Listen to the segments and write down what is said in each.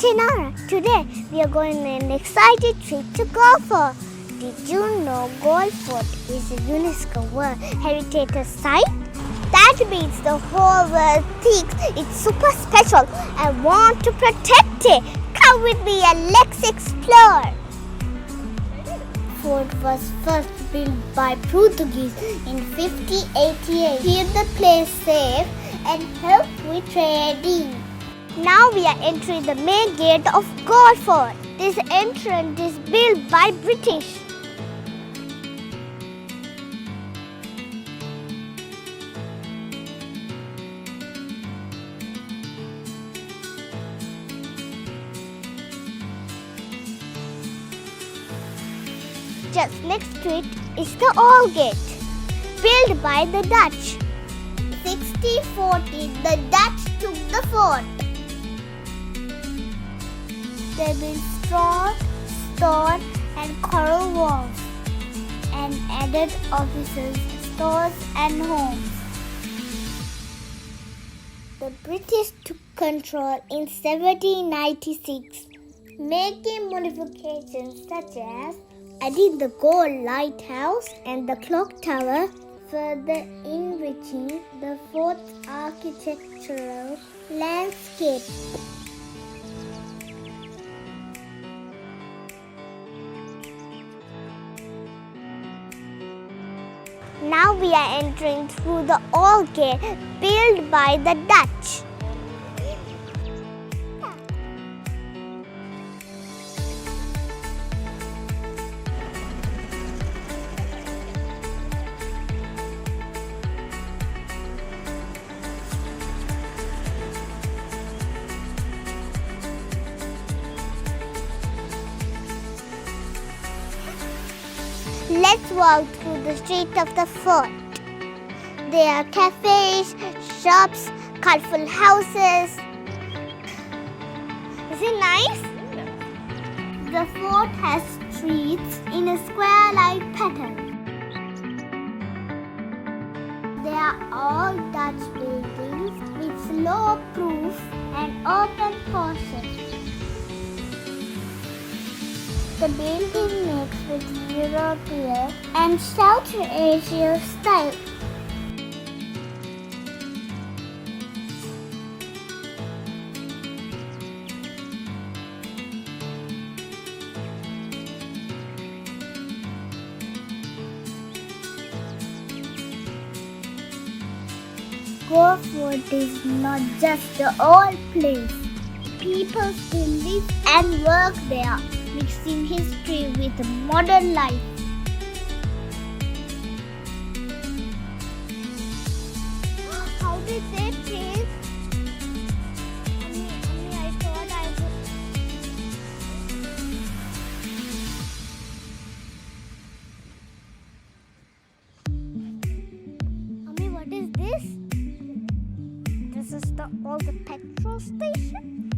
Tenara. Today we are going on an exciting trip to Galle Fort. Did you know Galle Fort is a UNESCO World Heritage Site? That means the whole world thinks it's super special and want to protect it. Come with me and let's explore. Fort was first built by Portuguese in 1588. Keep the place safe and help with trading. Now we are entering the main gate of Galle Fort. This entrance is built by British. Just next to it is the Old Gate, built by the Dutch. 1640, the Dutch took the fort. They built strong stone and coral walls and added offices, stores and homes. The British took control in 1796, making modifications such as adding the gold lighthouse and the clock tower, further enriching the fort's architectural landscape. Now we are entering through the Old Gate built by the Dutch. Let's walk through the street of the fort. There are cafes, shops, colorful houses. Is it nice? The fort has streets in a square-like pattern. They are all Dutch buildings with slope-proof and open porches. The building mixed with European and South Asian style. Galle Fort is not just the old place. People still live and work there, mixing history with modern life. How did they change? Ammi, I thought I would. Ammi, what is this? This is the old petrol station?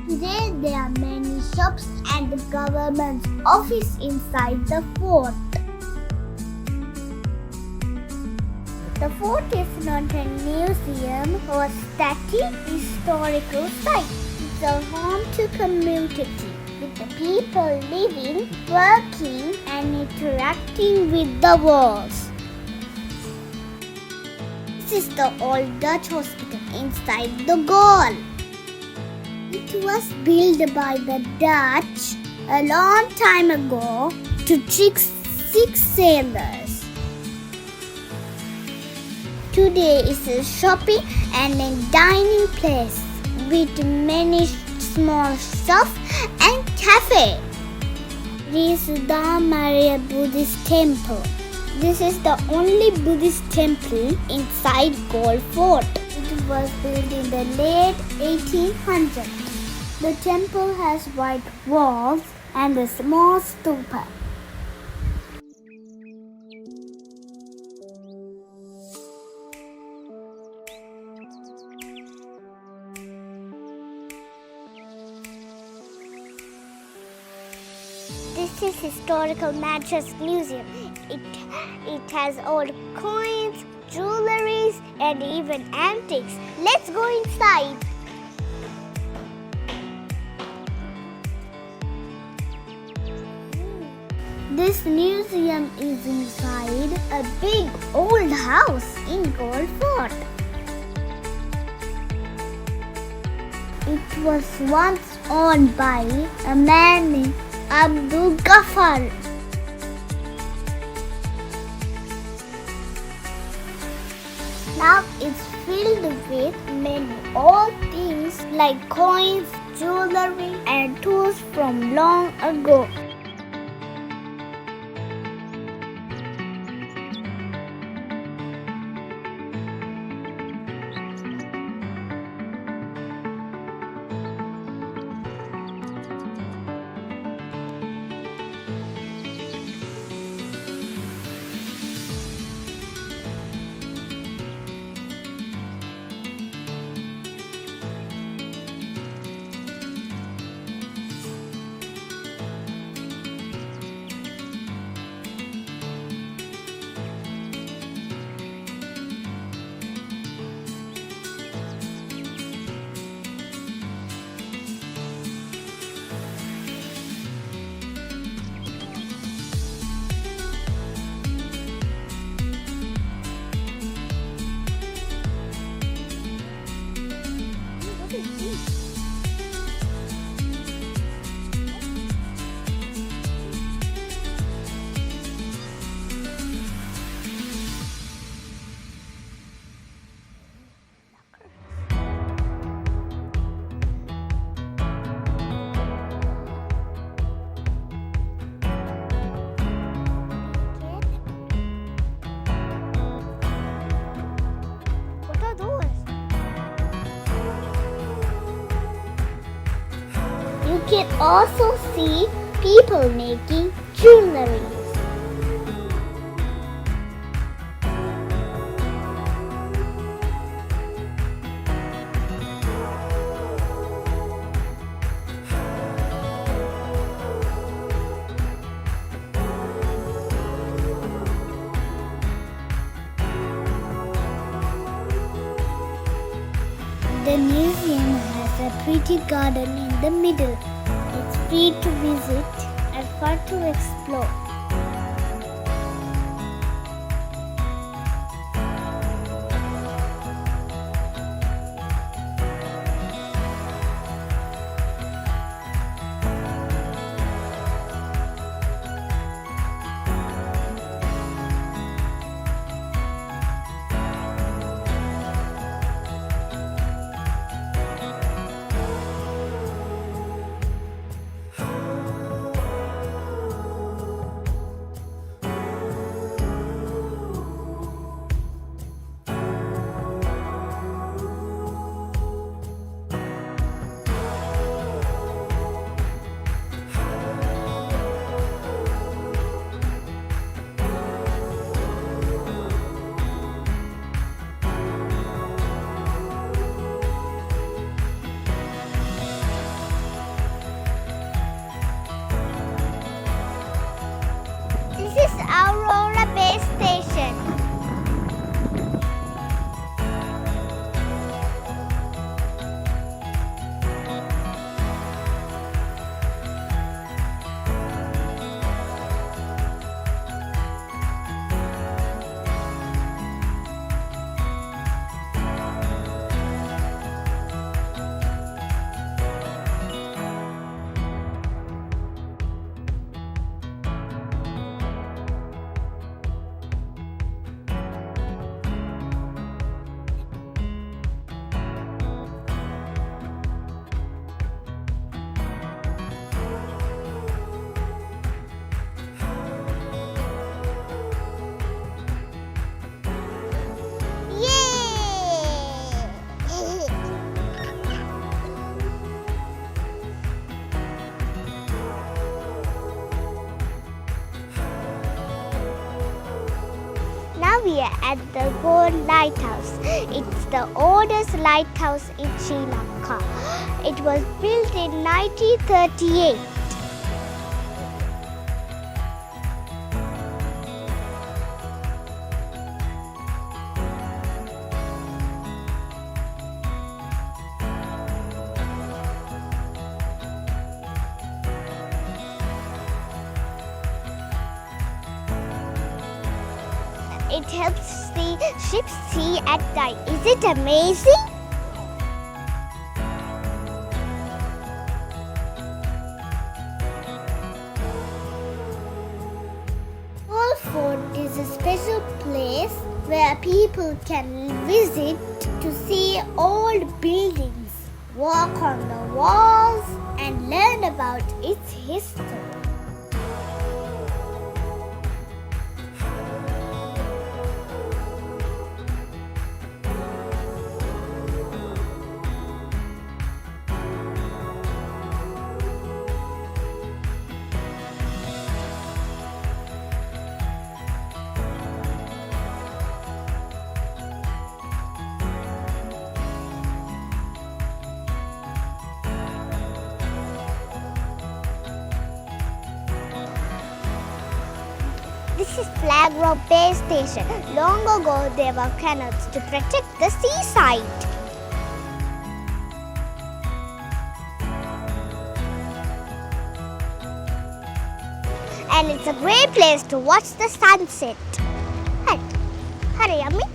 Today there are many shops and the government's office inside the fort. The fort is not a museum or static historical site. It's a home to community with the people living, working and interacting with the walls. This is the old Dutch hospital inside the Galle. It was built by the Dutch a long time ago to trick sick sailors. Today is a shopping and a dining place with many small shops and cafes. This is the Maria Buddhist temple. This is the only Buddhist temple inside Galle Fort. It was built in the late 1800s. The temple has white walls and a small stupa. This is Historical Mattress Museum. It has old coins, jewelries, and even antiques. Let's go inside. This museum is inside a big old house in Galle Fort. It was once owned by a man named Abdul Ghaffar. Now it's filled with many old things like coins, jewelry, and tools from long ago. You can also see people making jewelry. The museum has a pretty garden in the middle. It's free to visit and fun to explore. We are at the Gold Lighthouse. It's the oldest lighthouse in Sri Lanka. It was built in 1938. It helps the ships see at night. Is it amazing? Galle Fort is a special place where people can visit to see old buildings, walk on the walls, and learn about its history. This is Flag Rock Bay Station. Long ago, there were canals to protect the seaside. And it's a great place to watch the sunset. Hey, hurry, Ammi.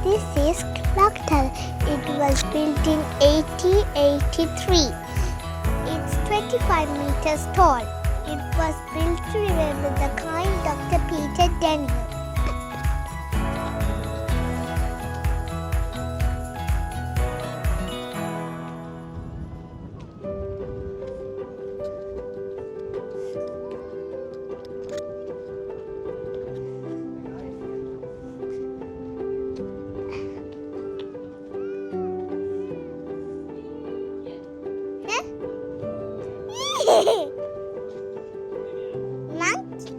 This is Chalaka. It was built in 1883. It's 25 meters tall. It was built to remember the kind Dr. Peter Daniel. Monkey.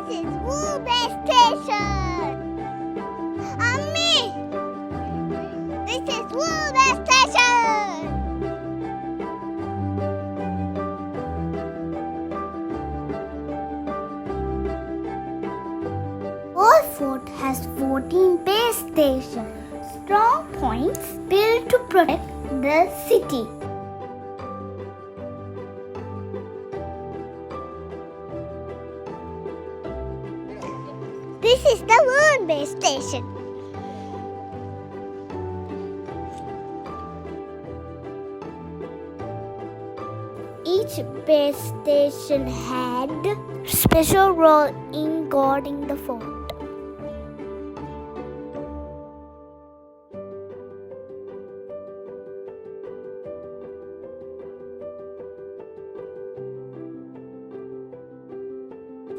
This is Woolbay Station. Ammi! This is Woolbay Station. Galle Fort has 14 base stations, strong points built to protect the city. This is the Woolbay Station. Each base station had a special role in guarding the fort.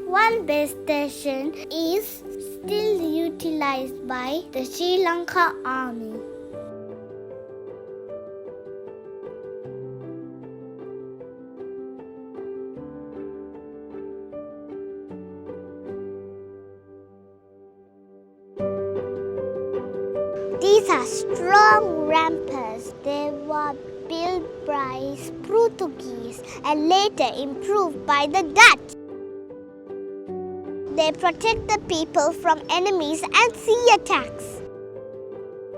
One base station is still utilized by the Sri Lanka Army. These are strong ramparts. They were built by Portuguese and later improved by the Dutch. They protect the people from enemies and sea attacks.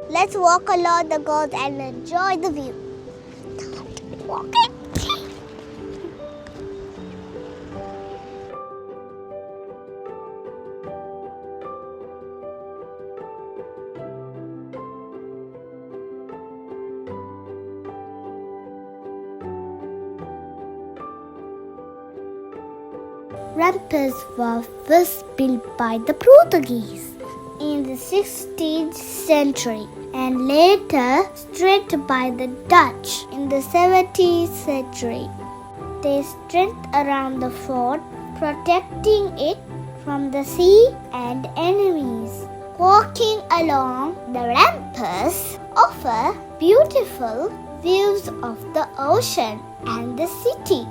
Let's walk along the gulls and enjoy the view. Walking. Ramparts were first built by the Portuguese in the 16th century and later strengthened by the Dutch in the 17th century. They strengthened around the fort, protecting it from the sea and enemies. Walking along the ramparts offer beautiful views of the ocean and the city.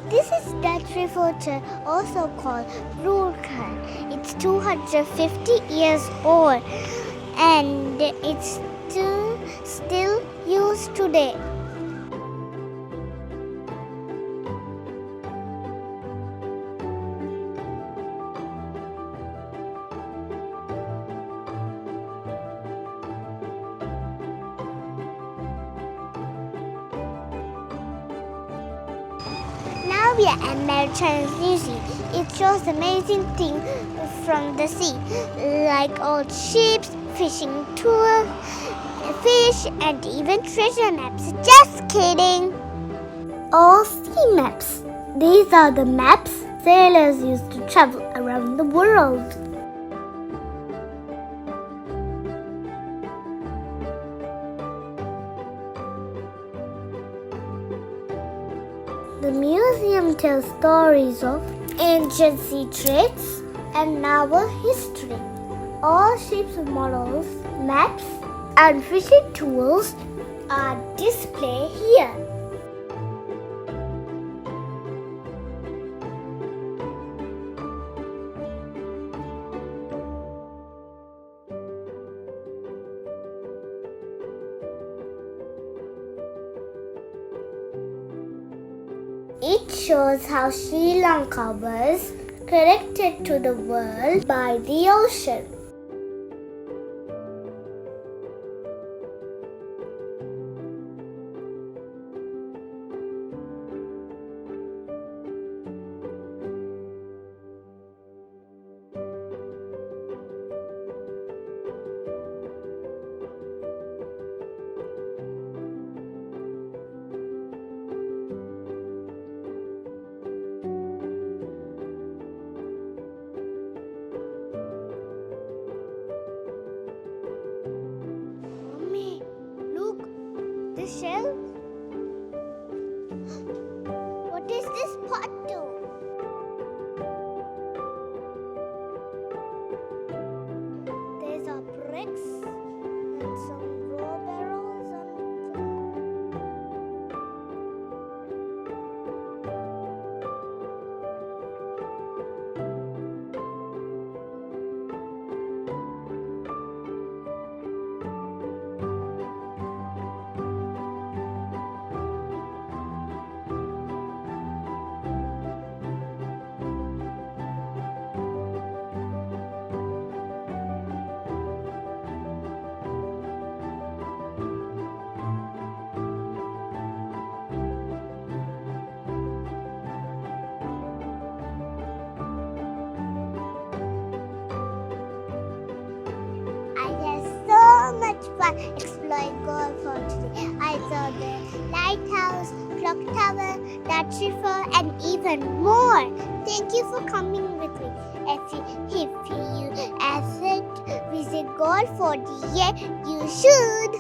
This is Dutch Fort, also called Brooklyn. It's 250 years old and it's still used today. Now we are at Maritime Museum. It shows amazing things from the sea, like old ships, fishing tours, fish, and even treasure maps. Just kidding! All sea maps. These are the maps sailors used to travel around the world. The museum tells stories of ancient sea trades and naval history. All ships' models, maps, and fishing tools are displayed here. It shows how Sri Lanka was connected to the world by the ocean. fun exploring Galle Fort today. I saw the lighthouse, clock tower, Dutch river, and even more. Thank you for coming with me. If you haven't visited Galle Fort yet, you should.